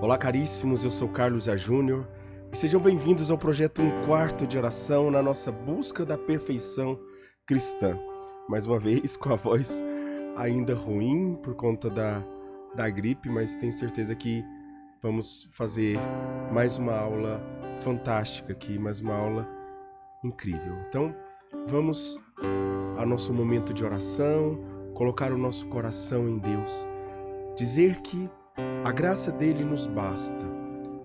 Olá, caríssimos, eu sou Carlos A. Júnior e sejam bem-vindos ao projeto Um Quarto de Oração na nossa busca da perfeição cristã. Mais uma vez, com a voz ainda ruim por conta da gripe, mas tenho certeza que vamos fazer mais uma aula fantástica aqui, mais uma aula incrível. Então, vamos ao nosso momento de oração, colocar o nosso coração em Deus, dizer que a graça dele nos basta.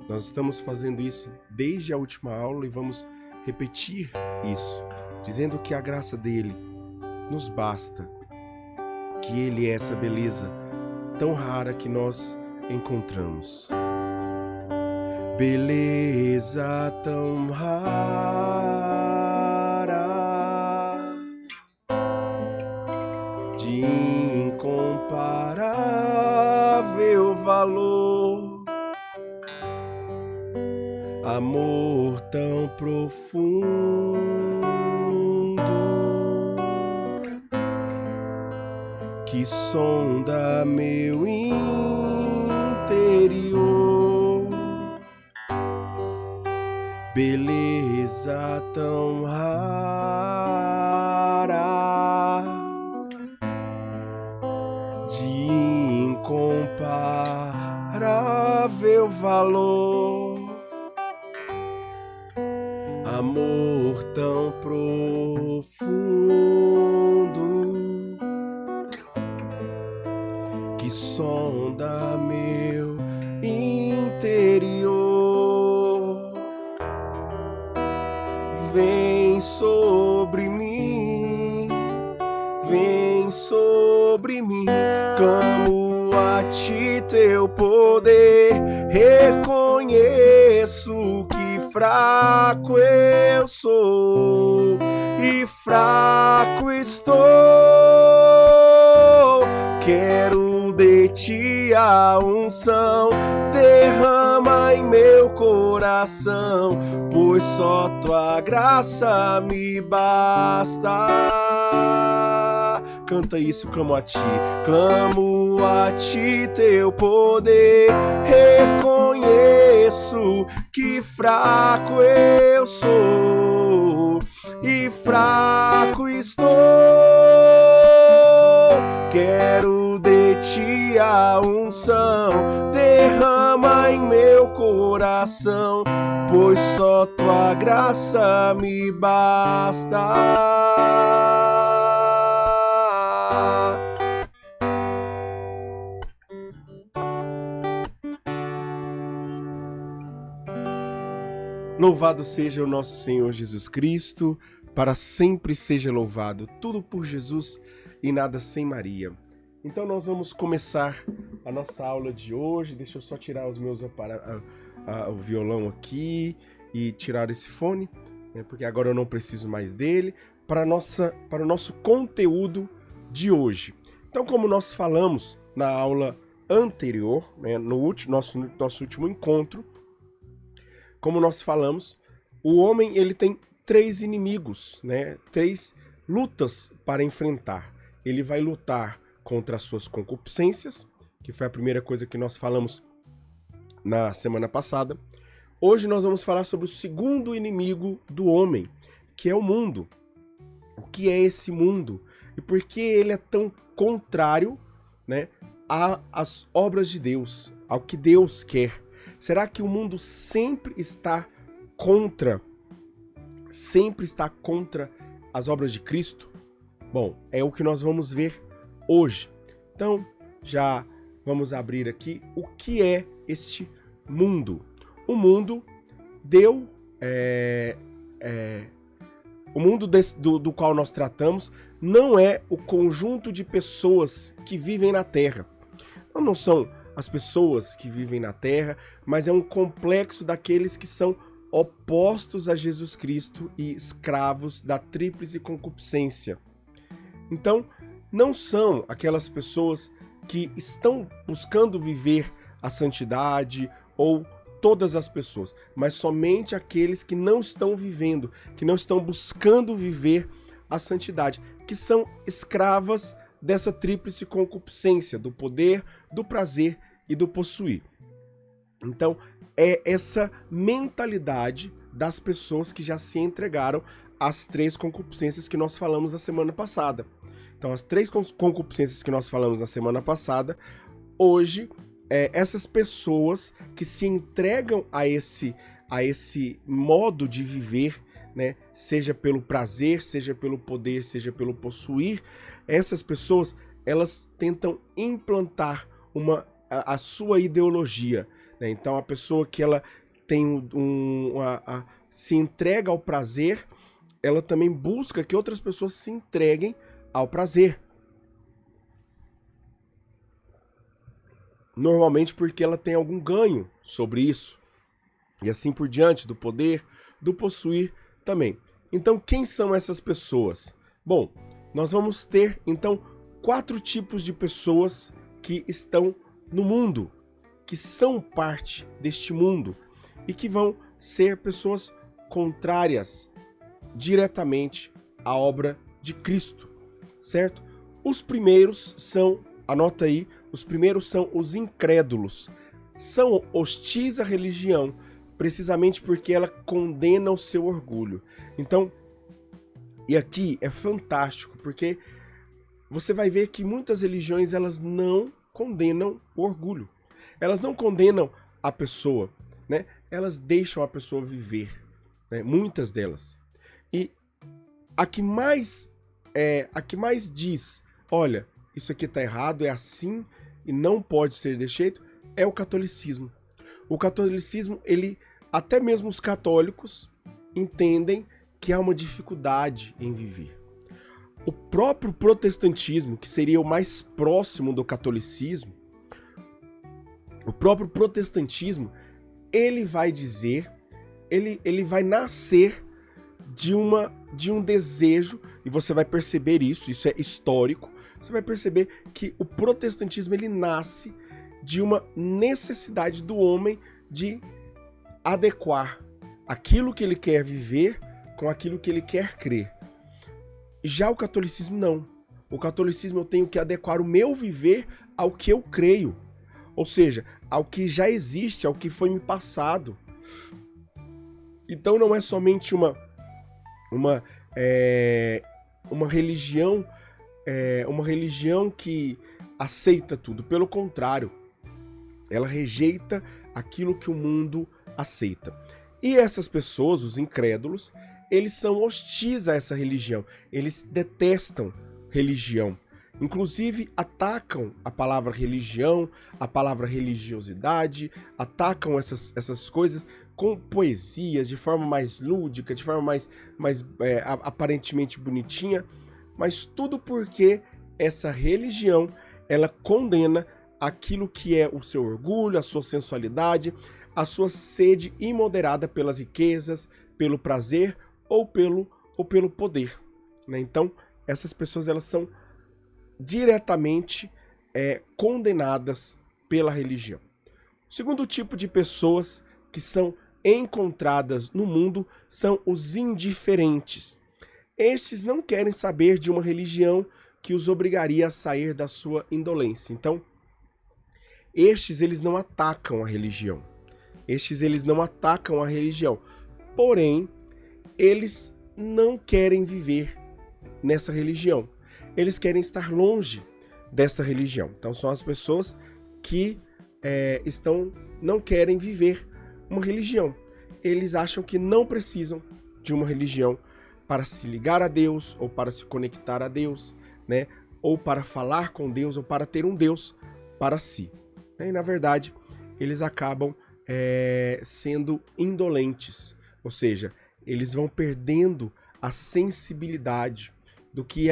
Nós estamos fazendo isso desde a última aula e vamos repetir isso, dizendo que a graça dele nos basta, que ele é essa beleza tão rara que nós encontramos. Beleza tão rara, de incomparável valor, amor tão profundo, que sonda meu interior. Beleza tão rara, de incomparável valor, amor tão profundo, que sonda meu interior. Vem sobre mim, vem sobre mim, clamo a ti teu poder, reconheço que fraco eu sou e fraco estou. Quero de ti a unção, derrama em meu coração, pois só tua graça me basta. Canta isso, clamo a ti teu poder, reconheço que fraco eu sou e fraco estou. Quero de ti a unção, derrama em meu coração, pois só tua graça me basta. Louvado seja o nosso Senhor Jesus Cristo, para sempre seja louvado, tudo por Jesus e nada sem Maria. Então nós vamos começar a nossa aula de hoje. Deixa eu só tirar os meus o violão aqui e tirar esse fone, né, porque agora eu não preciso mais dele, para o nosso conteúdo de hoje. Então, como nós falamos na aula anterior, né, no nosso último encontro, como nós falamos, o homem ele tem três inimigos, né, três lutas para enfrentar. Ele vai lutar contra as suas concupiscências, que foi a primeira coisa que nós falamos na semana passada. Hoje nós vamos falar sobre o segundo inimigo do homem, que é o mundo. O que é esse mundo? E por que ele é tão contrário, né, às obras de Deus, ao que Deus quer? Será que o mundo sempre está contra as obras de Cristo? Bom, é o que nós vamos ver hoje. Então, já vamos abrir aqui o que é este mundo. O mundo deu... o mundo do qual nós tratamos não é o conjunto de pessoas que vivem na Terra. Não são as pessoas que vivem na Terra, mas é um complexo daqueles que são opostos a Jesus Cristo e escravos da tríplice concupiscência. Então, não são aquelas pessoas que estão buscando viver a santidade ou todas as pessoas, mas somente aqueles que não estão vivendo, que não estão buscando viver a santidade, que são escravas dessa tríplice concupiscência, do poder, do prazer e do possuir. Então, é essa mentalidade das pessoas que já se entregaram às 3 concupiscências que nós falamos na semana passada. Então, as 3 concupiscências que nós falamos na semana passada, hoje, essas pessoas que se entregam a esse modo de viver, né, seja pelo prazer, seja pelo poder, seja pelo possuir, essas pessoas, elas tentam implantar a sua ideologia, né? Então, a pessoa que ela tem se entrega ao prazer, ela também busca que outras pessoas se entreguem ao prazer. Normalmente porque ela tem algum ganho sobre isso. E assim por diante, do poder, do possuir também. Então, quem são essas pessoas? Bom, nós vamos ter, então, 4 tipos de pessoas que estão no mundo, que são parte deste mundo e que vão ser pessoas contrárias diretamente à obra de Cristo, certo? Os primeiros são, anota aí, os primeiros são os incrédulos. São hostis à religião, precisamente porque ela condena o seu orgulho. Então, e aqui é fantástico, porque você vai ver que muitas religiões, elas não condenam o orgulho. Elas não condenam a pessoa, né? Elas deixam a pessoa viver, né? Muitas delas. E a que mais diz, olha, isso aqui está errado, é assim e não pode ser desse jeito, é o catolicismo. O catolicismo, até mesmo os católicos entendem que há uma dificuldade em viver. O próprio protestantismo, que seria o mais próximo do catolicismo, o próprio protestantismo, ele vai dizer, ele vai nascer de um desejo, e você vai perceber isso é histórico, você vai perceber que o protestantismo, ele nasce de uma necessidade do homem de adequar aquilo que ele quer viver com aquilo que ele quer crer. Já o catolicismo não. O catolicismo, eu tenho que adequar o meu viver ao que eu creio. Ou seja, ao que já existe, ao que foi me passado. Então não é somente uma religião, uma religião que aceita tudo. Pelo contrário, ela rejeita aquilo que o mundo aceita. E essas pessoas, os incrédulos, eles são hostis a essa religião. Eles detestam religião. Inclusive, atacam a palavra religião, a palavra religiosidade, atacam essas coisas com poesias, de forma mais lúdica, de forma mais aparentemente bonitinha, mas tudo porque essa religião, ela condena aquilo que é o seu orgulho, a sua sensualidade, a sua sede imoderada pelas riquezas, pelo prazer ou pelo poder, né? Então, essas pessoas, elas são diretamente condenadas pela religião. O segundo tipo de pessoas que são encontradas no mundo são os indiferentes. Estes não querem saber de uma religião que os obrigaria a sair da sua indolência. Então, eles não atacam a religião. Eles não atacam a religião. Porém, eles não querem viver nessa religião. Eles querem estar longe dessa religião. Então, são as pessoas que não querem viver uma religião. Eles acham que não precisam de uma religião para se ligar a Deus, ou para se conectar a Deus, né? Ou para falar com Deus, ou para ter um Deus para si. E, na verdade, eles acabam sendo indolentes, ou seja, eles vão perdendo a sensibilidade do que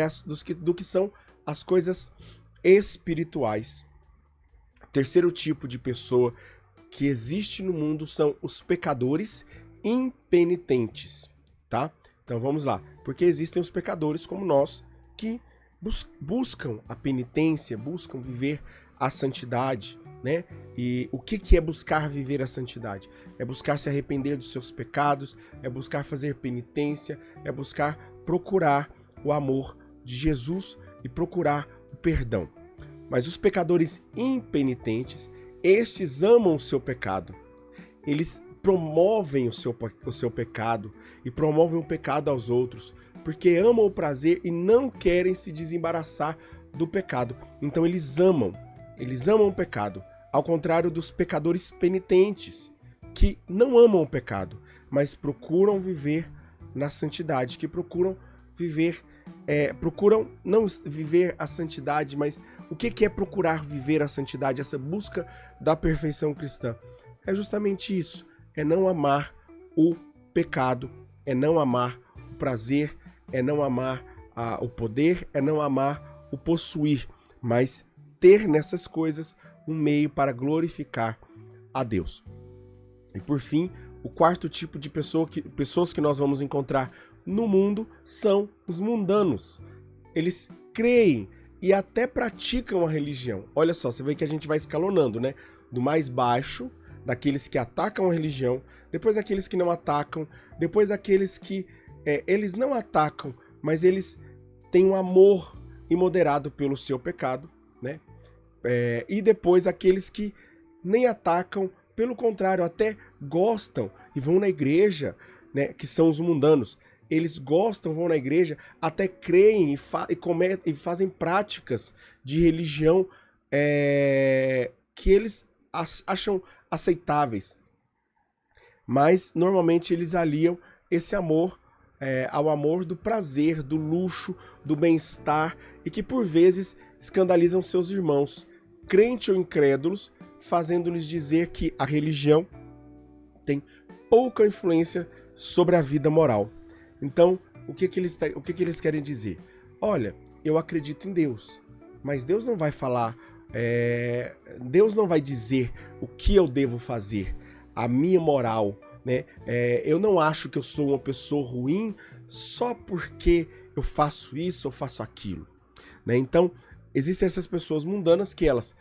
são as coisas espirituais. O terceiro tipo de pessoa que existe no mundo são os pecadores impenitentes, tá? Então vamos lá, porque existem os pecadores como nós que buscam a penitência, buscam viver a santidade, né? E o que é buscar viver a santidade? É buscar se arrepender dos seus pecados, é buscar fazer penitência, é buscar procurar o amor de Jesus e procurar o perdão. Mas os pecadores impenitentes, estes amam o seu pecado. Eles promovem o seu pecado e promovem o pecado aos outros, porque amam o prazer e não querem se desembaraçar do pecado. Então eles amam o pecado, ao contrário dos pecadores penitentes, que não amam o pecado, mas procuram viver na santidade, que procuram não viver a santidade, mas o que é procurar viver a santidade, essa busca da perfeição cristã? É justamente isso, é não amar o pecado, é não amar o prazer, é não amar o poder, é não amar o possuir, mas ter nessas coisas um meio para glorificar a Deus. E por fim, o quarto tipo de pessoas que nós vamos encontrar no mundo são os mundanos. Eles creem e até praticam a religião. Olha só, você vê que a gente vai escalonando, né? Do mais baixo, daqueles que atacam a religião, depois daqueles que não atacam, depois daqueles que eles não atacam, mas eles têm um amor imoderado pelo seu pecado, né? E depois aqueles que nem atacam, pelo contrário, até gostam e vão na igreja, né? Que são os mundanos. Eles gostam, vão na igreja, até creem e fazem práticas de religião que eles acham aceitáveis. Mas, normalmente, eles aliam esse amor ao amor do prazer, do luxo, do bem-estar, e que, por vezes, escandalizam seus irmãos, crentes ou incrédulos, fazendo-lhes dizer que a religião tem pouca influência sobre a vida moral. Então, o que eles querem dizer? Olha, eu acredito em Deus, mas Deus não vai falar, Deus não vai dizer o que eu devo fazer, a minha moral, né? Eu não acho que eu sou uma pessoa ruim só porque eu faço isso ou faço aquilo, né? Então, existem essas pessoas mundanas que elas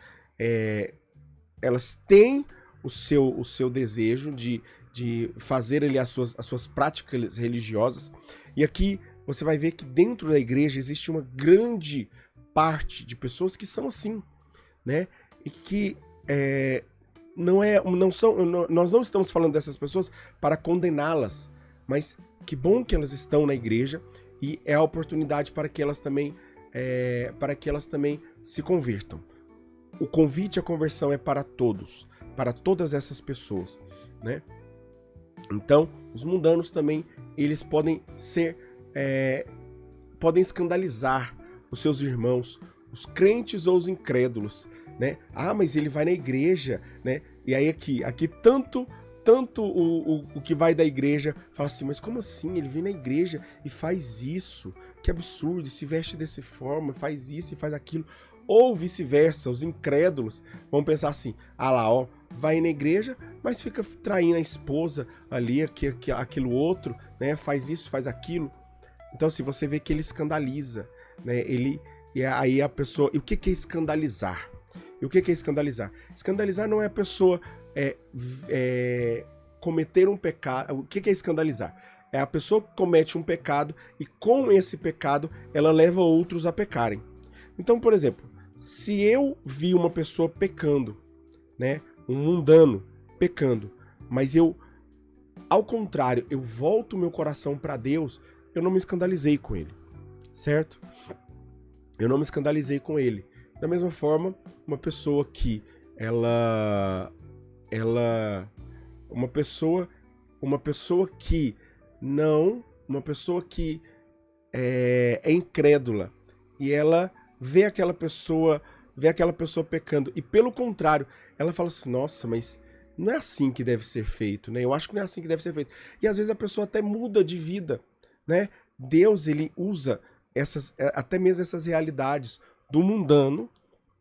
têm o seu desejo de fazer ali as suas práticas religiosas. E aqui você vai ver que dentro da igreja existe uma grande parte de pessoas que são assim, né? E que nós não estamos falando dessas pessoas para condená-las, mas que bom que elas estão na igreja e é a oportunidade para que elas também se convertam. O convite à conversão é para todos, para todas essas pessoas, né? Então, os mundanos também, eles podem podem escandalizar os seus irmãos, os crentes ou os incrédulos, né? Ah, mas ele vai na igreja, né? E aí aqui tanto o que vai da igreja fala assim, mas como assim? Ele vem na igreja e faz isso? Que absurdo, se veste dessa forma, faz isso e faz aquilo. Ou vice-versa, os incrédulos vão pensar assim, vai na igreja, mas fica traindo a esposa ali, aquilo outro, né? Faz isso, faz aquilo. Então, assim, você vê que ele escandaliza, né? E aí a pessoa... E o que é escandalizar? E o que é escandalizar? Escandalizar não é a pessoa cometer um pecado... O que é escandalizar? É a pessoa que comete um pecado e com esse pecado ela leva outros a pecarem. Então, por exemplo, se eu vi uma pessoa pecando, né? Um mundano pecando, mas ao contrário, eu volto meu coração para Deus, eu não me escandalizei com ele, certo? Eu não me escandalizei com ele. Da mesma forma, uma pessoa que uma pessoa que é incrédula e ela vê aquela pessoa pecando e pelo contrário, ela fala assim, nossa, mas não é assim que deve ser feito, né? Eu acho que não é assim que deve ser feito. E às vezes a pessoa até muda de vida, né? Deus, ele usa até mesmo essas realidades do mundano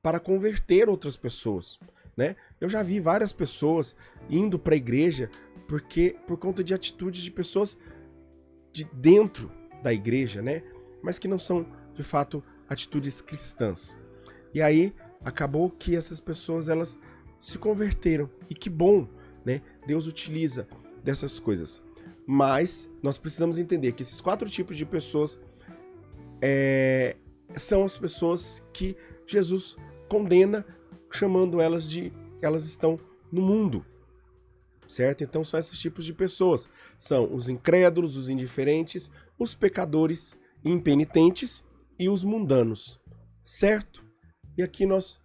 para converter outras pessoas, né? Eu já vi várias pessoas indo para a igreja por conta de atitudes de pessoas de dentro da igreja, né? Mas que não são, de fato, atitudes cristãs. E aí, acabou que essas pessoas, elas se converteram. E que bom, né? Deus utiliza dessas coisas. Mas nós precisamos entender que esses 4 tipos de pessoas são as pessoas que Jesus condena, chamando elas de elas estão no mundo, certo? Então são esses tipos de pessoas. São os incrédulos, os indiferentes, os pecadores impenitentes e os mundanos, certo? E aqui nós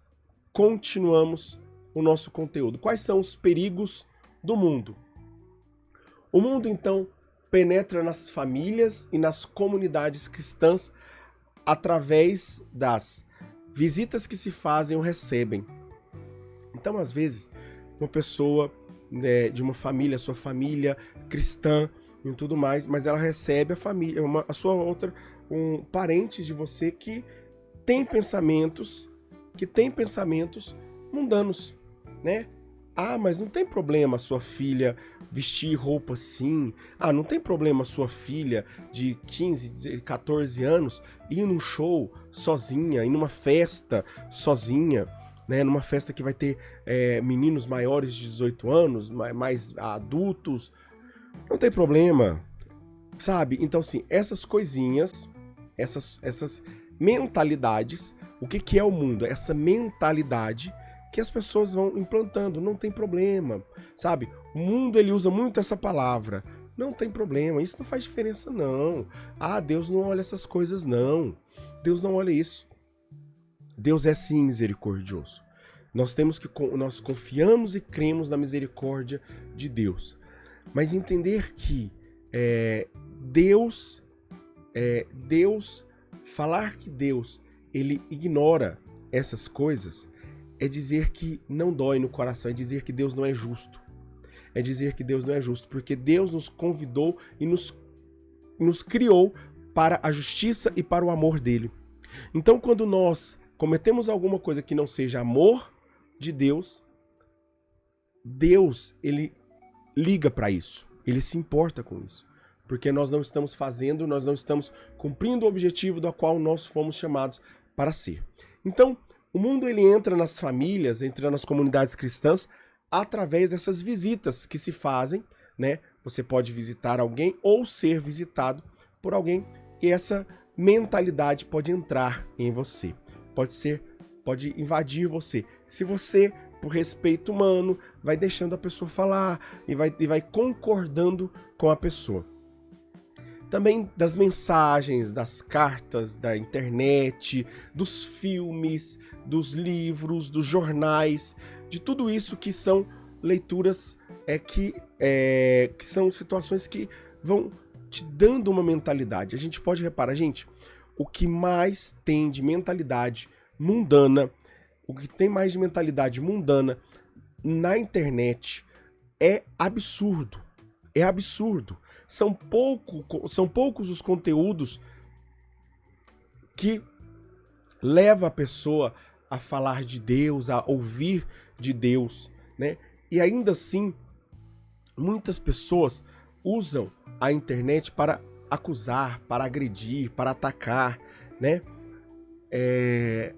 continuamos o nosso conteúdo. Quais são os perigos do mundo? O mundo, então, penetra nas famílias e nas comunidades cristãs através das visitas que se fazem ou recebem. Então, às vezes, uma pessoa de uma família, sua família cristã e tudo mais, mas ela recebe a família, a sua outra, um parente de você que tem pensamentos mundanos, né? Ah, mas não tem problema a sua filha vestir roupa assim. Ah, não tem problema a sua filha de 15, 14 anos ir num show sozinha, ir numa festa sozinha, né? Numa festa que vai ter meninos maiores de 18 anos, mais adultos. Não tem problema, sabe? Então, assim, essas coisinhas, essas mentalidades, o que é o mundo? Essa mentalidade que as pessoas vão implantando, não tem problema, sabe? O mundo, ele usa muito essa palavra, não tem problema, isso não faz diferença não. Ah, Deus não olha essas coisas não, Deus não olha isso. Deus é sim misericordioso. Nós confiamos e cremos na misericórdia de Deus, mas entender que Deus, falar que Deus, ele ignora essas coisas, é dizer que não dói no coração, é dizer que Deus não é justo. É dizer que Deus não é justo, porque Deus nos convidou e nos criou para a justiça e para o amor dele. Então, quando nós cometemos alguma coisa que não seja amor de Deus, Deus, ele liga para isso, ele se importa com isso. Porque nós não estamos cumprindo o objetivo do qual nós fomos chamados para ser. Então, o mundo, ele entra nas famílias, entra nas comunidades cristãs, através dessas visitas que se fazem, né? Você pode visitar alguém ou ser visitado por alguém, e essa mentalidade pode entrar em você. Pode invadir você. Se você, por respeito humano, vai deixando a pessoa falar e vai concordando com a pessoa. Também das mensagens, das cartas, da internet, dos filmes, dos livros, dos jornais, de tudo isso que são leituras que são situações que vão te dando uma mentalidade. A gente pode reparar, gente, o que mais tem de mentalidade mundana, na internet é absurdo. É absurdo. São poucos os conteúdos que levam a pessoa a falar de Deus, a ouvir de Deus, né? E ainda assim, muitas pessoas usam a internet para acusar, para agredir, para atacar, né? É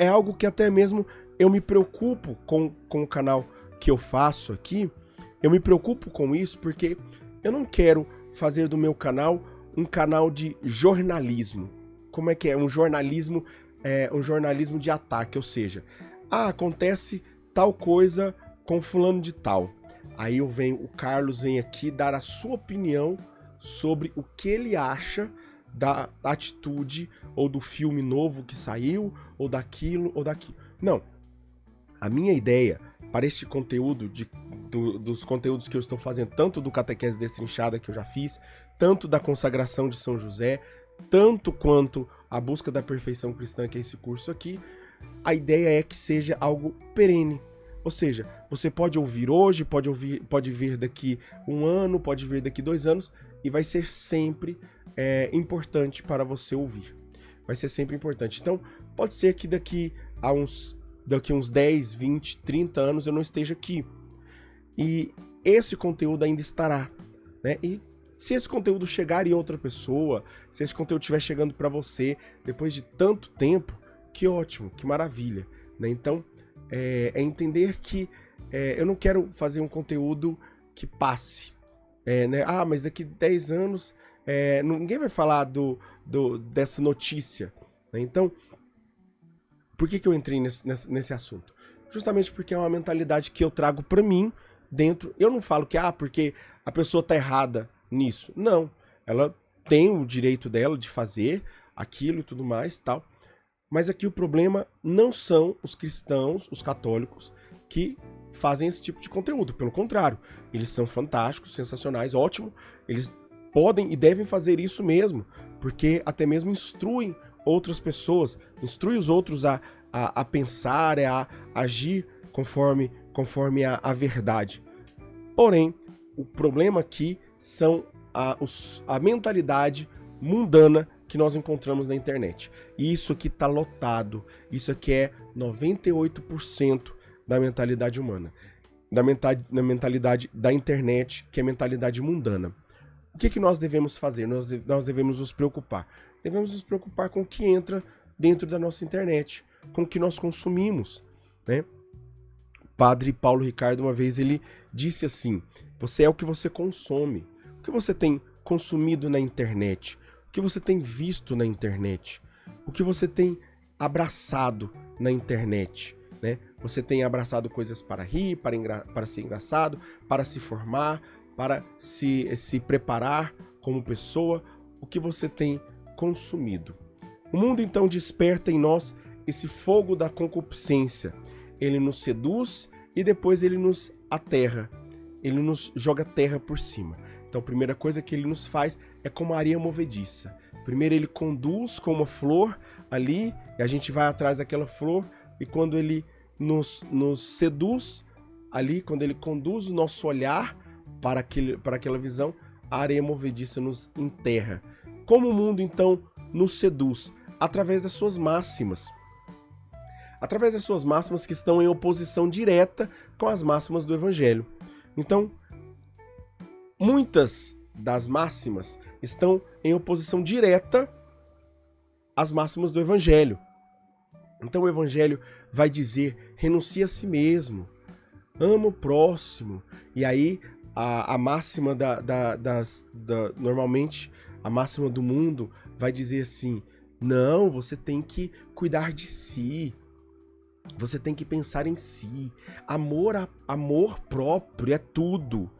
algo que até mesmo eu me preocupo com o canal que eu faço aqui. Eu me preocupo com isso porque eu não quero fazer do meu canal um canal de jornalismo. Como é que é? Um jornalismo de ataque, ou seja, acontece tal coisa com fulano de tal. Aí o Carlos vem aqui dar a sua opinião sobre o que ele acha da atitude ou do filme novo que saiu, ou daquilo ou daquilo. Não. A minha ideia para este conteúdo, dos conteúdos que eu estou fazendo, tanto do Catequese Destrinchada que eu já fiz, tanto da consagração de São José, tanto quanto a busca da perfeição cristã, que é esse curso aqui, a ideia é que seja algo perene. Ou seja, você pode ouvir hoje, pode vir daqui 1 ano, pode vir daqui 2 anos, e vai ser sempre importante para você ouvir. Vai ser sempre importante. Então, pode ser que daqui uns 10, 20, 30 anos eu não esteja aqui. E esse conteúdo ainda estará, né? E se esse conteúdo chegar em outra pessoa, se esse conteúdo estiver chegando para você depois de tanto tempo, que ótimo, que maravilha, né? Então, é entender que eu não quero fazer um conteúdo que passe, né? Mas daqui 10 anos ninguém vai falar dessa notícia, né? Então, por que eu entrei nesse assunto? justamente porque é uma mentalidade que eu trago para mim dentro. Eu não falo que, porque a pessoa tá errada nisso. Não, ela tem o direito dela de fazer aquilo e tudo mais, tal. Mas aqui o problema não são os cristãos, os católicos, que fazem esse tipo de conteúdo. Pelo contrário, eles são fantásticos, sensacionais, ótimo. Eles podem e devem fazer isso mesmo, porque até mesmo instruem outras pessoas, instruem os outros a pensar, a agir conforme a verdade. Porém, o problema aqui são a mentalidade mundana que nós encontramos na internet. E isso aqui está lotado. Isso aqui é 98% da mentalidade humana. Da mentalidade da internet, que é a mentalidade mundana. O que nós devemos fazer? Nós devemos nos preocupar. Devemos nos preocupar com o que entra dentro da nossa internet, com o que nós consumimos, né? Padre Paulo Ricardo, uma vez, ele disse assim: você é o que você consome. O que você tem consumido na internet? O que você tem visto na internet? O que você tem abraçado na internet, né? Você tem abraçado coisas para rir, para ser engraçado, para se formar, para se preparar como pessoa. O que você tem consumido? O mundo então desperta em nós esse fogo da concupiscência. Ele nos seduz e depois ele nos aterra. Ele nos joga terra por cima. Então a primeira coisa que ele nos faz é como a areia movediça. Primeiro ele conduz com uma flor ali, e a gente vai atrás daquela flor, e quando ele nos seduz ali, quando ele conduz o nosso olhar para aquela visão, a areia movediça nos enterra. Como o mundo então nos seduz? Através das suas máximas. Através das suas máximas que estão em oposição direta com as máximas do Evangelho. Então, muitas das máximas estão em oposição direta às máximas do Evangelho. Então o Evangelho vai dizer: renuncie a si mesmo, ama o próximo. E aí a máxima normalmente a máxima do mundo vai dizer assim: não, você tem que cuidar de si. Você tem que pensar em si. Amor próprio é tudo,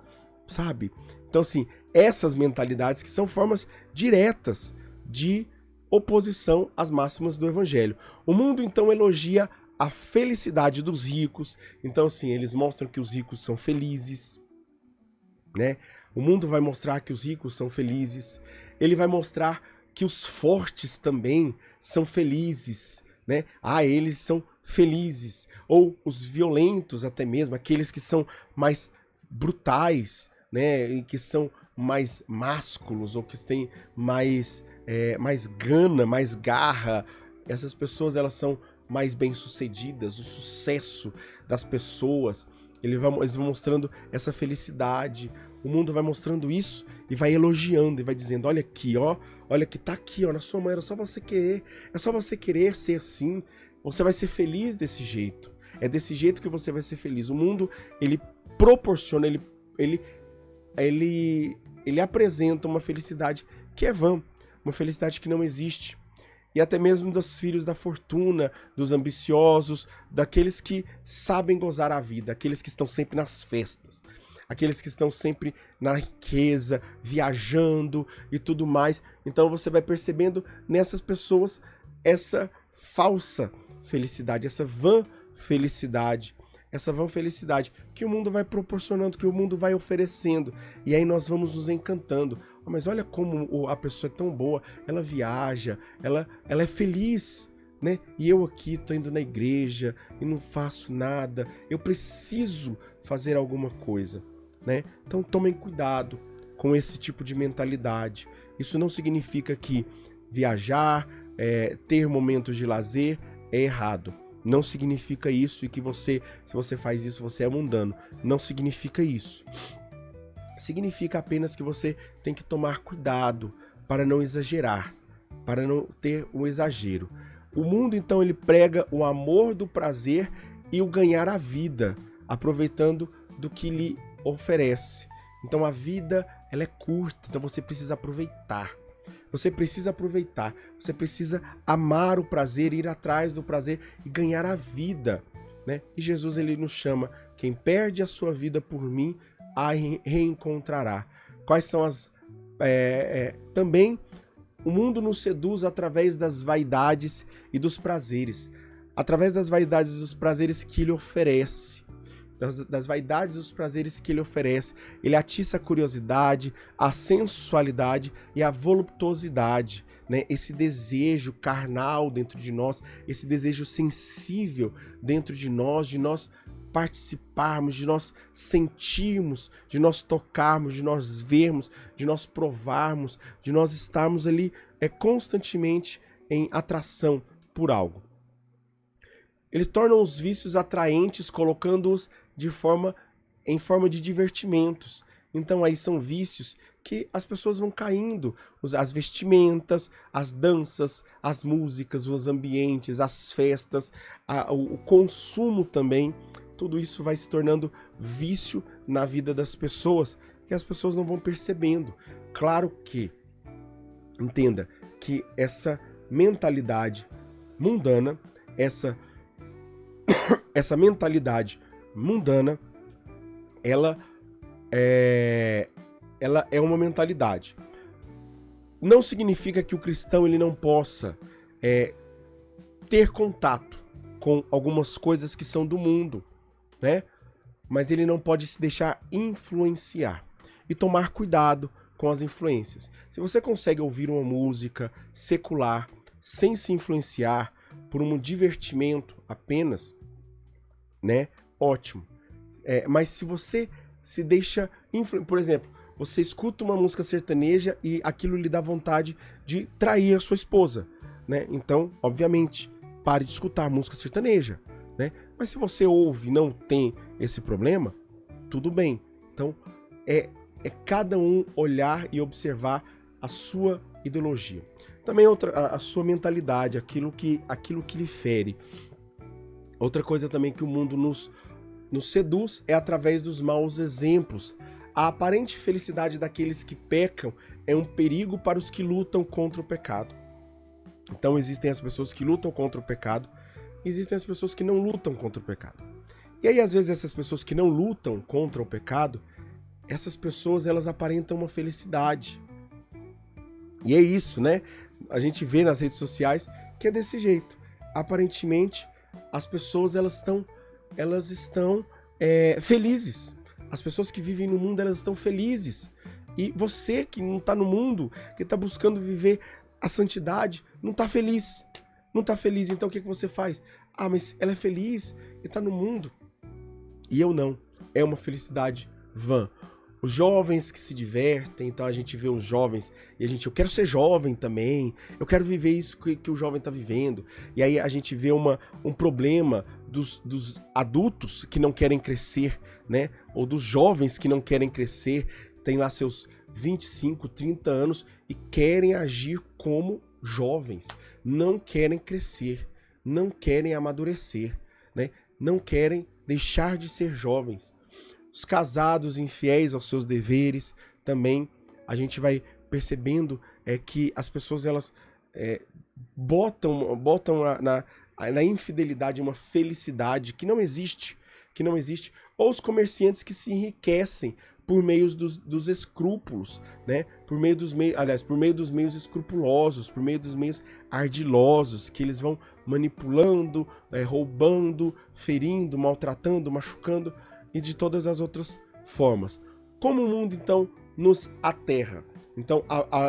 sabe? Então, assim, essas mentalidades que são formas diretas de oposição às máximas do Evangelho. O mundo, então, elogia a felicidade dos ricos. Então, assim, eles mostram que os ricos são felizes, né? O mundo vai mostrar que os ricos são felizes. Ele vai mostrar que os fortes também são felizes, né? Eles são felizes. Ou os violentos até mesmo, aqueles que são mais brutais, né? E que são mais másculos, ou que têm mais gana, mais garra. Essas pessoas, elas são mais bem-sucedidas. O sucesso das pessoas, eles vão mostrando essa felicidade. O mundo vai mostrando isso e vai elogiando e vai dizendo: olha aqui, ó, olha que tá aqui, ó, na sua mão, era só você querer, é só você querer ser assim, você vai ser feliz desse jeito. É desse jeito que você vai ser feliz. O mundo, ele proporciona, ele apresenta uma felicidade que é vã, uma felicidade que não existe. E até mesmo dos filhos da fortuna, dos ambiciosos, daqueles que sabem gozar a vida, aqueles que estão sempre nas festas, aqueles que estão sempre na riqueza, viajando e tudo mais. Então você vai percebendo nessas pessoas essa falsa felicidade, essa vã felicidade que o mundo vai proporcionando, que o mundo vai oferecendo. E aí nós vamos nos encantando. Mas olha como a pessoa é tão boa, ela viaja, ela é feliz, né? E eu aqui tô indo na igreja e não faço nada. Eu preciso fazer alguma coisa, né? Então tomem cuidado com esse tipo de mentalidade. Isso não significa que viajar, ter momentos de lazer é errado. Não significa isso, e que se você faz isso, você é mundano. Não significa isso. Significa apenas que você tem que tomar cuidado para não exagerar, para não ter um exagero. O mundo, então, ele prega o amor do prazer e o ganhar a vida, aproveitando do que lhe oferece. Então a vida, ela é curta, então você precisa aproveitar. Você precisa aproveitar, você precisa amar o prazer, ir atrás do prazer e ganhar a vida. né? E Jesus, ele nos chama: quem perde a sua vida por mim, a reencontrará. Quais são as... também o mundo nos seduz através das vaidades e dos prazeres. Através das vaidades e dos prazeres que ele oferece. Das vaidades e dos prazeres que ele oferece. Ele atiça a curiosidade, a sensualidade e a voluptuosidade, né? Esse desejo carnal dentro de nós, esse desejo sensível dentro de nós participarmos, de nós sentirmos, de nós tocarmos, de nós vermos, de nós provarmos, de nós estarmos ali constantemente em atração por algo. Ele torna os vícios atraentes, colocando-os em forma de divertimentos. Então aí são vícios que as pessoas vão caindo, as vestimentas, as danças, as músicas, os ambientes, as festas, o consumo também. Tudo isso vai se tornando vício na vida das pessoas e as pessoas não vão percebendo. Claro que, entenda que essa mentalidade mundana, essa mentalidade mundana, ela é uma mentalidade. Não significa que o cristão ele não possa ter contato com algumas coisas que são do mundo, né? Mas ele não pode se deixar influenciar e tomar cuidado com as influências. Se você consegue ouvir uma música secular sem se influenciar por um divertimento apenas, né? Ótimo. Mas se você se deixa por exemplo, você escuta uma música sertaneja e aquilo lhe dá vontade de trair a sua esposa, né? Então, obviamente, pare de escutar música sertaneja, né? Mas se você ouve e não tem esse problema, tudo bem. Então, é cada um olhar e observar a sua ideologia. Também a sua mentalidade, aquilo que lhe fere. Outra coisa também que o mundo nos seduz é através dos maus exemplos. A aparente felicidade daqueles que pecam é um perigo para os que lutam contra o pecado. Então existem as pessoas que lutam contra o pecado, existem as pessoas que não lutam contra o pecado. E aí às vezes essas pessoas que não lutam contra o pecado, essas pessoas elas aparentam uma felicidade. E é isso, né? A gente vê nas redes sociais que é desse jeito. Aparentemente as pessoas elas estão felizes. As pessoas que vivem no mundo, elas estão felizes. E você que não está no mundo, que está buscando viver a santidade, não está feliz. Não está feliz, então o que você faz? Ah, mas ela é feliz e está no mundo. E eu não. É uma felicidade vã. Os jovens que se divertem, então a gente vê os jovens e eu quero ser jovem também, eu quero viver isso que o jovem está vivendo. E aí a gente vê um problema dos adultos que não querem crescer, né? Ou dos jovens que não querem crescer, tem lá seus 25, 30 anos e querem agir como jovens, não querem crescer, não querem amadurecer, né? Não querem deixar de ser jovens. Os casados infiéis aos seus deveres, também a gente vai percebendo que as pessoas elas botam na infidelidade uma felicidade que não existe, ou os comerciantes que se enriquecem por meio dos escrúpulos, né? Por meio dos meios escrupulosos, por meio dos meios ardilosos, que eles vão manipulando, roubando, ferindo, maltratando, machucando, e de todas as outras formas. Como o mundo, então, nos aterra? Então,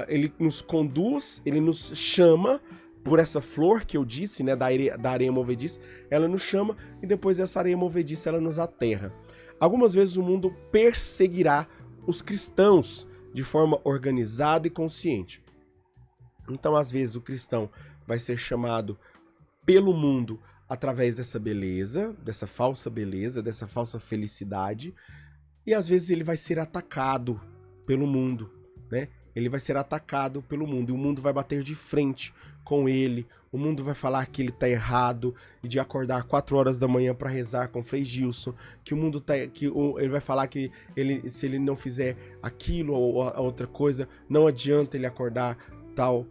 ele nos conduz, ele nos chama por essa flor que eu disse, né, da areia movediça, ela nos chama e depois essa areia movediça, ela nos aterra. Algumas vezes o mundo perseguirá os cristãos de forma organizada e consciente. Então, às vezes, o cristão vai ser chamado pelo mundo através dessa beleza, dessa falsa felicidade, e às vezes ele vai ser atacado pelo mundo, né? Ele vai ser atacado pelo mundo, e o mundo vai bater de frente com ele, o mundo vai falar que ele tá errado, e de acordar 4 horas da manhã para rezar com Frei Gilson, ele vai falar que se ele não fizer aquilo ou a outra coisa, não adianta ele acordar tal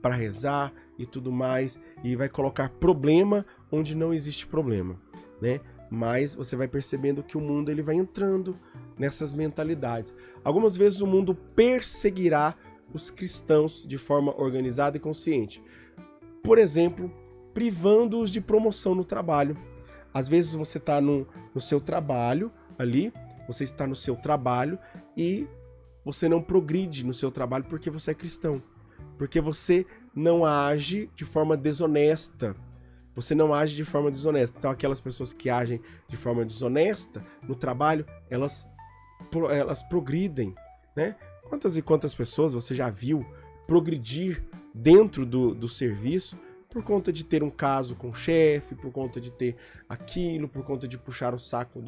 para rezar e tudo mais, e vai colocar problema onde não existe problema. né? Mas você vai percebendo que o mundo ele vai entrando nessas mentalidades. Algumas vezes o mundo perseguirá os cristãos de forma organizada e consciente. Por exemplo, privando-os de promoção no trabalho. Às vezes você está no seu trabalho ali, você está no seu trabalho e você não progride no seu trabalho porque você é cristão. Porque você não age de forma desonesta. Você não age de forma desonesta. Então aquelas pessoas que agem de forma desonesta no trabalho, elas progridem, né? Quantas e quantas pessoas você já viu progredir dentro do serviço por conta de ter um caso com o chefe, por conta de ter aquilo, por conta de puxar o saco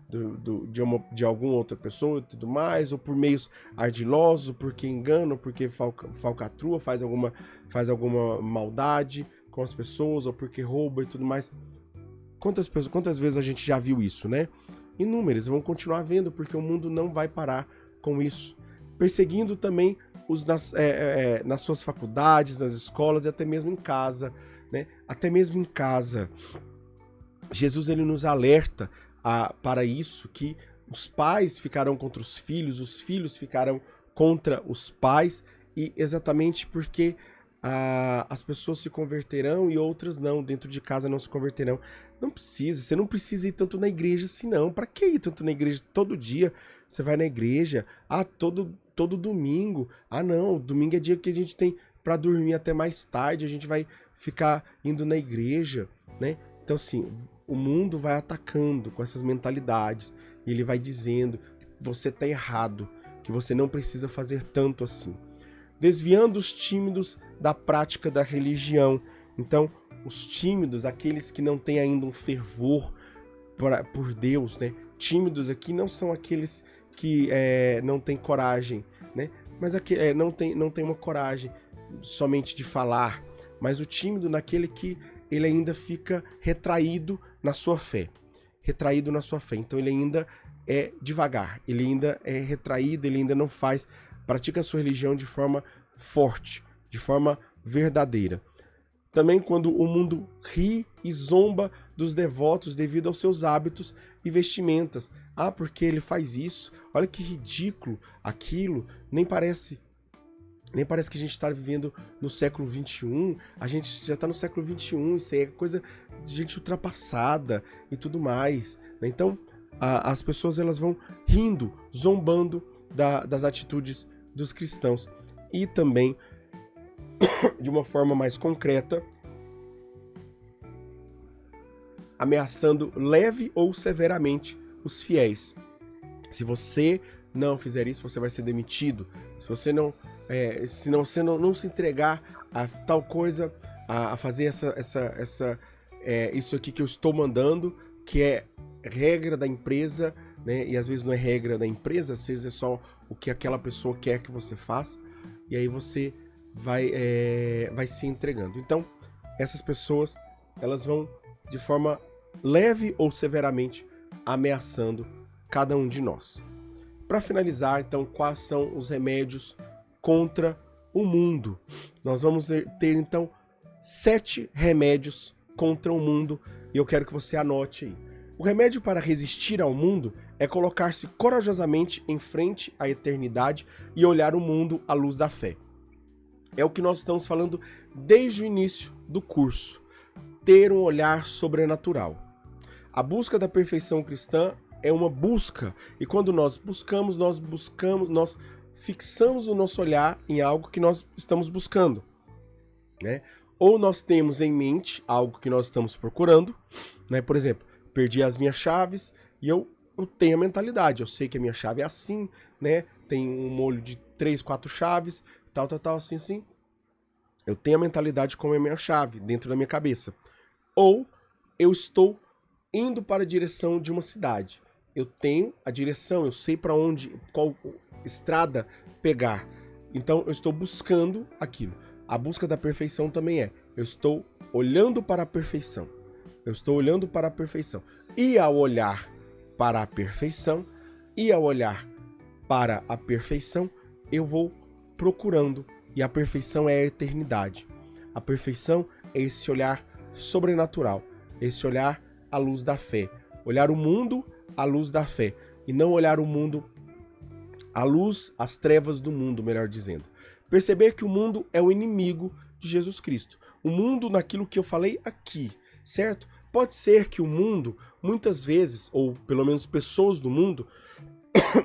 de alguma outra pessoa e tudo mais, ou por meios ardilosos, porque engana, porque falcatrua, faz alguma maldade com as pessoas, ou porque rouba e tudo mais. Quantas vezes a gente já viu isso, né? Inúmeras, vão continuar vendo, porque o mundo não vai parar com isso. Perseguindo também nas suas faculdades, nas escolas e até mesmo em casa, né? Até mesmo em casa. Jesus ele nos alerta para isso, que os pais ficarão contra os filhos ficarão contra os pais, e exatamente porque as pessoas se converterão e outras não, dentro de casa não se converterão. Você não precisa ir tanto na igreja assim não. Para que ir tanto na igreja? Todo dia você vai na igreja, todo domingo. Não, domingo é dia que a gente tem para dormir até mais tarde, a gente vai ficar indo na igreja, né? Então assim, o mundo vai atacando com essas mentalidades, e ele vai dizendo que você tá errado, que você não precisa fazer tanto assim. Desviando os tímidos da prática da religião. Então, os tímidos, aqueles que não têm ainda um fervor por Deus, né? Tímidos aqui não são aqueles que não têm coragem, né? Mas não tem uma coragem somente de falar, mas o tímido naquele que ele ainda fica retraído na sua fé. Retraído na sua fé. Então ele ainda é devagar, ele ainda é retraído, ele ainda não pratica a sua religião de forma forte, de forma verdadeira. Também quando o mundo ri e zomba dos devotos devido aos seus hábitos e vestimentas. Porque ele faz isso, olha que ridículo aquilo, nem parece que a gente está vivendo no século XXI, a gente já está no século XXI, isso aí é coisa de gente ultrapassada e tudo mais, né? Então, as pessoas elas vão rindo, zombando das atitudes dos cristãos. E também, de uma forma mais concreta, ameaçando leve ou severamente os fiéis. Se você não fizer isso, você vai ser demitido. Se você não se entregar a tal coisa, a fazer isso aqui que eu estou mandando, que é regra da empresa, né? E às vezes não é regra da empresa, às vezes é só o que aquela pessoa quer que você faça, e aí você vai se entregando. Então, essas pessoas, elas vão de forma leve ou severamente ameaçando cada um de nós. Para finalizar, então, quais são os remédios contra o mundo? Nós vamos ter, então, 7 remédios contra o mundo, e eu quero que você anote aí. O remédio para resistir ao mundo é colocar-se corajosamente em frente à eternidade e olhar o mundo à luz da fé. É o que nós estamos falando desde o início do curso. Ter um olhar sobrenatural. A busca da perfeição cristã é uma busca, e quando nós fixamos o nosso olhar em algo que nós estamos buscando, né? Ou nós temos em mente algo que nós estamos procurando, né? Por exemplo, perdi as minhas chaves e eu tenho a mentalidade, eu sei que a minha chave é assim, né? Tem um molho de 3, 4 chaves, tal, assim. Eu tenho a mentalidade como é a minha chave dentro da minha cabeça. Ou eu estou indo para a direção de uma cidade. Eu tenho a direção, eu sei para onde, qual estrada pegar. Então eu estou buscando aquilo. A busca da perfeição também eu estou olhando para a perfeição. Eu estou olhando para a perfeição. E ao olhar para a perfeição, eu vou procurando. E a perfeição é a eternidade. A perfeição é esse olhar sobrenatural, esse olhar à luz da fé. Olhar o mundo à luz da fé. E não olhar o mundo à luz, às trevas do mundo, melhor dizendo. Perceber que o mundo é o inimigo de Jesus Cristo. O mundo naquilo que eu falei aqui, certo? Pode ser que o mundo, muitas vezes, ou pelo menos pessoas do mundo,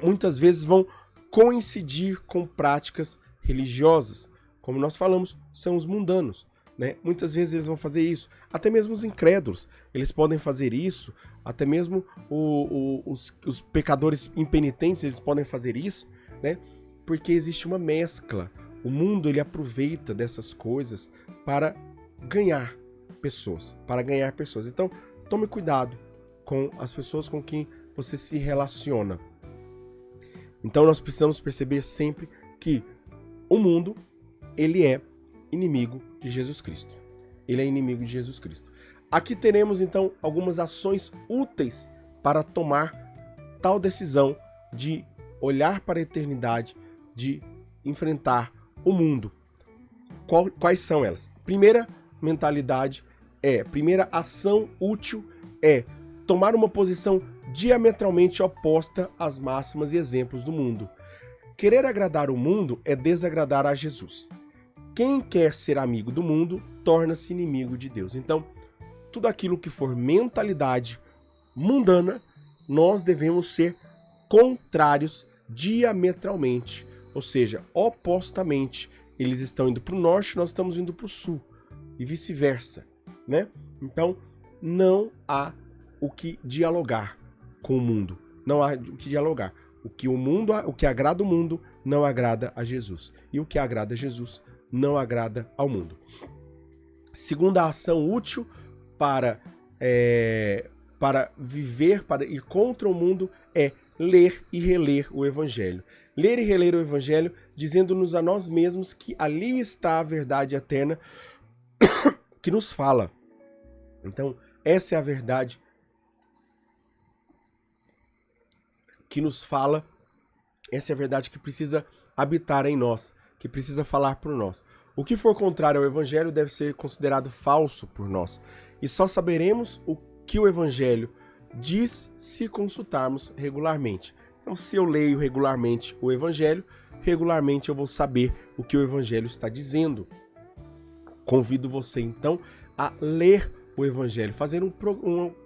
muitas vezes vão coincidir com práticas religiosas. Como nós falamos, são os mundanos, né? Muitas vezes eles vão fazer isso. Até mesmo os incrédulos, eles podem fazer isso. Até mesmo os pecadores impenitentes, eles podem fazer isso, né? Porque existe uma mescla. O mundo, ele aproveita dessas coisas para ganhar pessoas. Então, tome cuidado com as pessoas com quem você se relaciona. Então, nós precisamos perceber sempre que o mundo, ele é inimigo de Jesus Cristo. Ele é inimigo de Jesus Cristo. Aqui teremos, então, algumas ações úteis para tomar tal decisão de olhar para a eternidade, de enfrentar o mundo. Quais são elas? Primeira ação útil é tomar uma posição diametralmente oposta às máximas e exemplos do mundo. Querer agradar o mundo é desagradar a Jesus. Quem quer ser amigo do mundo torna-se inimigo de Deus. Então, tudo aquilo que for mentalidade mundana, nós devemos ser contrários diametralmente, ou seja, opostamente. Eles estão indo para o norte, nós estamos indo para o sul, e vice-versa, né? Então, não há o que dialogar com o mundo. Não há o que dialogar. O que agrada o mundo não agrada a Jesus. E o que agrada a Jesus não agrada ao mundo. Segunda ação útil para viver, para ir contra o mundo é ler e reler o Evangelho. Ler e reler o Evangelho, dizendo-nos a nós mesmos que ali está a verdade eterna que nos fala. Então, essa é a verdade que nos fala, essa é a verdade que precisa habitar em nós, que precisa falar por nós. O que for contrário ao Evangelho deve ser considerado falso por nós. E só saberemos o que o Evangelho diz se consultarmos regularmente. Então, se eu leio regularmente o Evangelho, regularmente eu vou saber o que o Evangelho está dizendo. Convido você, então, a ler o Evangelho, fazer um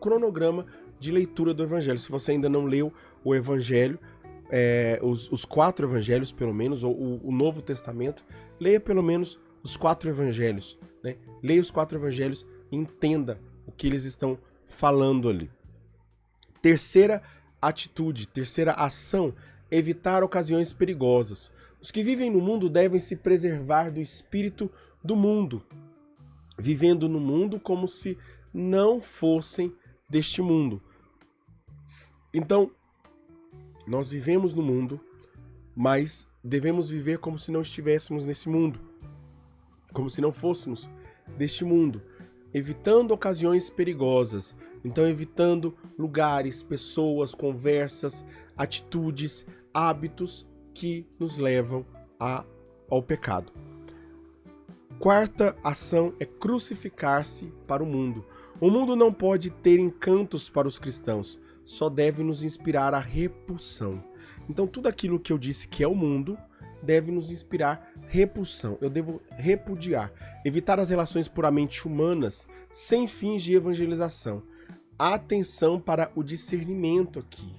cronograma de leitura do Evangelho. Se você ainda não leu o Evangelho, os 4 Evangelhos, pelo menos, ou o Novo Testamento, leia pelo menos os 4 Evangelhos, né? Leia os 4 Evangelhos e entenda o que eles estão falando ali. Terceira ação, evitar ocasiões perigosas. Os que vivem no mundo devem se preservar do espírito do mundo, vivendo no mundo como se não fossem deste mundo. Então, nós vivemos no mundo, mas devemos viver como se não estivéssemos nesse mundo, como se não fôssemos deste mundo, evitando ocasiões perigosas. Então, evitando lugares, pessoas, conversas, atitudes, hábitos que nos levam ao pecado. Quarta ação é crucificar-se para o mundo. O mundo não pode ter encantos para os cristãos, só deve nos inspirar a repulsão. Então, tudo aquilo que eu disse que é o mundo deve nos inspirar repulsão. Eu devo repudiar, evitar as relações puramente humanas, sem fins de evangelização. Atenção para o discernimento aqui.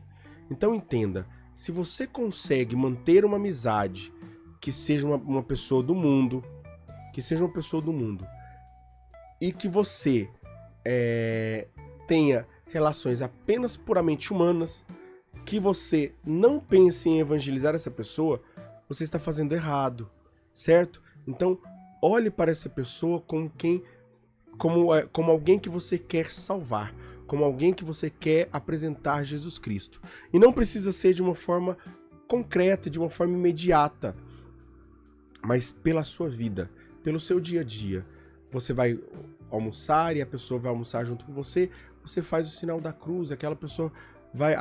Então, entenda, se você consegue manter uma amizade que seja uma pessoa do mundo, e que você tenha relações apenas puramente humanas, que você não pense em evangelizar essa pessoa, você está fazendo errado, certo? Então, olhe para essa pessoa como alguém que você quer salvar, como alguém que você quer apresentar Jesus Cristo. E não precisa ser de uma forma concreta, de uma forma imediata, mas pela sua vida, pelo seu dia a dia. Você vai almoçar e a pessoa vai almoçar junto com você, você faz o sinal da cruz, aquela pessoa vai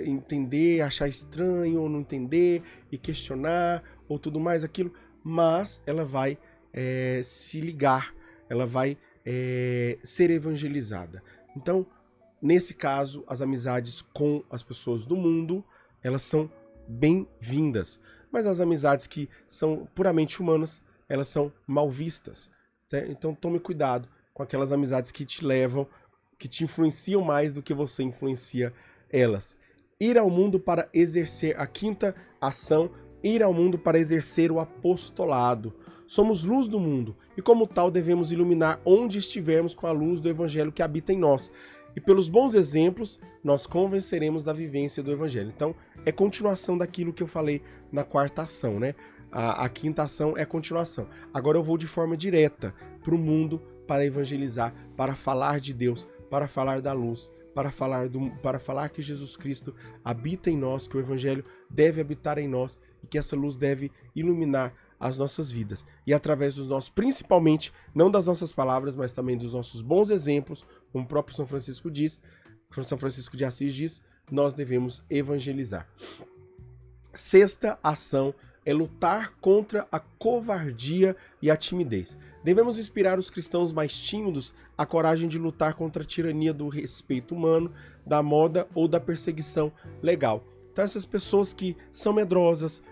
entender, achar estranho ou não entender e questionar ou tudo mais aquilo, mas ela vai se ligar, ela vai ser evangelizada. Então, nesse caso, as amizades com as pessoas do mundo, elas são bem-vindas. Mas as amizades que são puramente humanas, elas são mal vistas. Tá? Então tome cuidado com aquelas amizades que te levam, que te influenciam mais do que você influencia elas. Ir ao mundo para exercer a quinta ação, ir ao mundo para exercer o apostolado. Somos luz do mundo e, como tal, devemos iluminar onde estivermos com a luz do Evangelho que habita em nós. E pelos bons exemplos, nós convenceremos da vivência do Evangelho. Então, é continuação daquilo que eu falei na quarta ação, né? A quinta ação é continuação. Agora eu vou de forma direta para o mundo para evangelizar, para falar de Deus, para falar da luz, para falar que Jesus Cristo habita em nós, que o Evangelho deve habitar em nós e que essa luz deve iluminar as nossas vidas. E através dos nossos, principalmente, não das nossas palavras, mas também dos nossos bons exemplos, como o próprio São Francisco de Assis diz, nós devemos evangelizar. Sexta ação é lutar contra a covardia e a timidez. Devemos inspirar os cristãos mais tímidos a coragem de lutar contra a tirania do respeito humano, da moda ou da perseguição legal. Então essas pessoas que são medrosas,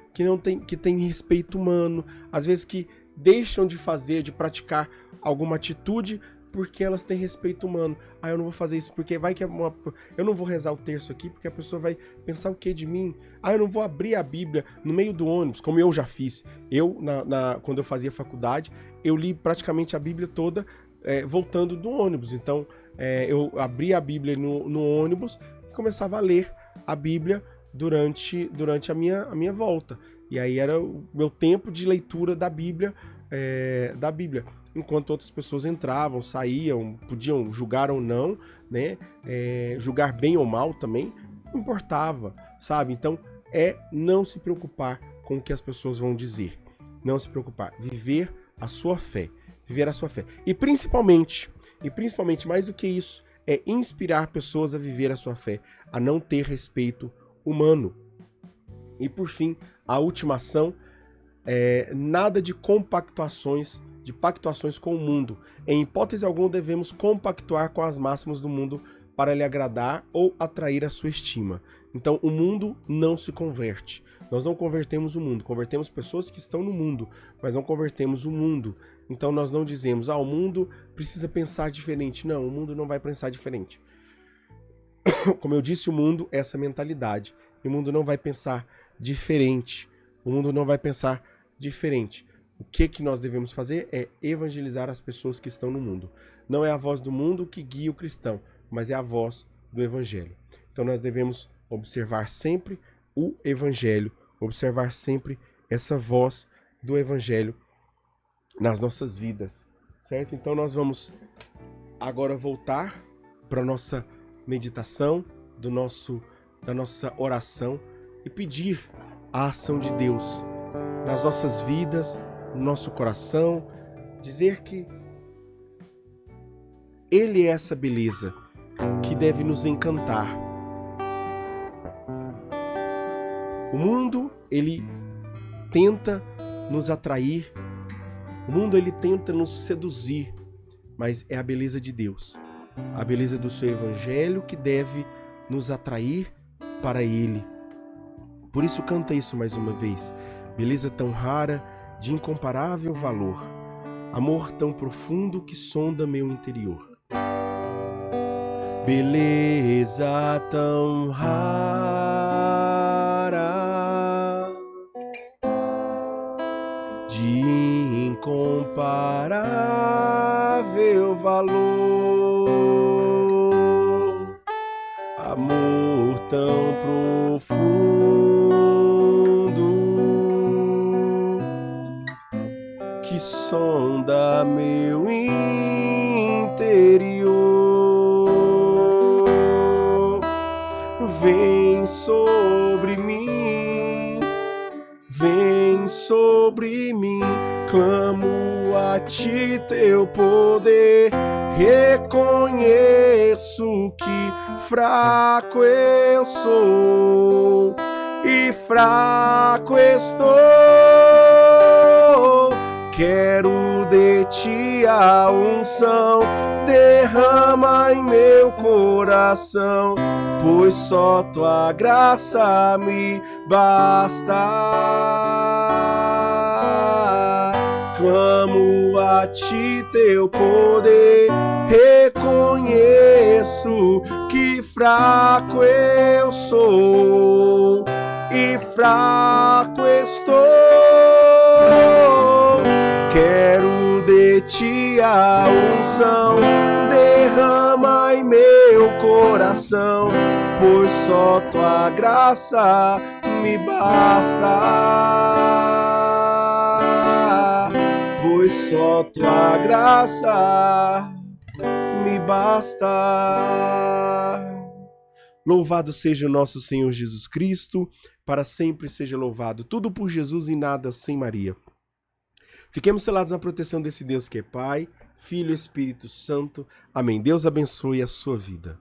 que têm respeito humano, às vezes que deixam de fazer, de praticar alguma atitude porque elas têm respeito humano. Eu não vou fazer isso porque eu não vou rezar o terço aqui porque a pessoa vai pensar o que de mim? Eu não vou abrir a Bíblia no meio do ônibus, como eu já fiz. Quando eu fazia faculdade, eu li praticamente a Bíblia toda voltando do ônibus. Então, eu abria a Bíblia no ônibus e começava a ler a Bíblia durante a minha volta. E aí era o meu tempo de leitura da Bíblia, enquanto outras pessoas entravam, saíam, podiam julgar ou não, né? Julgar bem ou mal também, não importava, sabe? Então, não se preocupar com o que as pessoas vão dizer. Não se preocupar. Viver a sua fé. E principalmente, mais do que isso, é inspirar pessoas a viver a sua fé, a não ter respeito humano. E por fim, a última ação é nada de pactuações com o mundo. Em hipótese alguma devemos compactuar com as máximas do mundo para lhe agradar ou atrair a sua estima. Então o mundo não se converte. Nós não convertemos o mundo, convertemos pessoas que estão no mundo, mas não convertemos o mundo. Então nós não dizemos, o mundo precisa pensar diferente. Não, o mundo não vai pensar diferente. Como eu disse, o mundo é essa mentalidade. E o mundo não vai pensar diferente. O mundo não vai pensar diferente. O que nós devemos fazer é evangelizar as pessoas que estão no mundo. Não é a voz do mundo que guia o cristão, mas é a voz do Evangelho. Então nós devemos observar sempre o Evangelho, observar sempre essa voz do Evangelho nas nossas vidas, certo? Então nós vamos agora voltar para a nossa meditação, da nossa oração e pedir a ação de Deus nas nossas vidas, no nosso coração, dizer que Ele é essa beleza que deve nos encantar. O mundo, ele tenta nos atrair, o mundo, ele tenta nos seduzir, mas é a beleza de Deus, a beleza do seu Evangelho que deve nos atrair para Ele. Por isso canta isso mais uma vez. Beleza tão rara, de incomparável valor, amor tão profundo que sonda meu interior. Beleza tão rara, de incomparável valor, amor tão profundo que sonda meu interior. Vem sobre mim, clamo a ti teu poder, reconheço que fraco eu sou e fraco estou. Quero de ti a unção, derrama em meu coração, pois só tua graça me basta. Clamo a ti teu poder, reconheço que fraco eu sou e fraco estou. Quero de ti a unção, derrama em meu coração, pois só tua graça me basta. Pois só tua graça me basta. Louvado seja o nosso Senhor Jesus Cristo, para sempre seja louvado. Tudo por Jesus e nada sem Maria. Fiquemos selados na proteção desse Deus que é Pai, Filho e Espírito Santo. Amém. Deus abençoe a sua vida.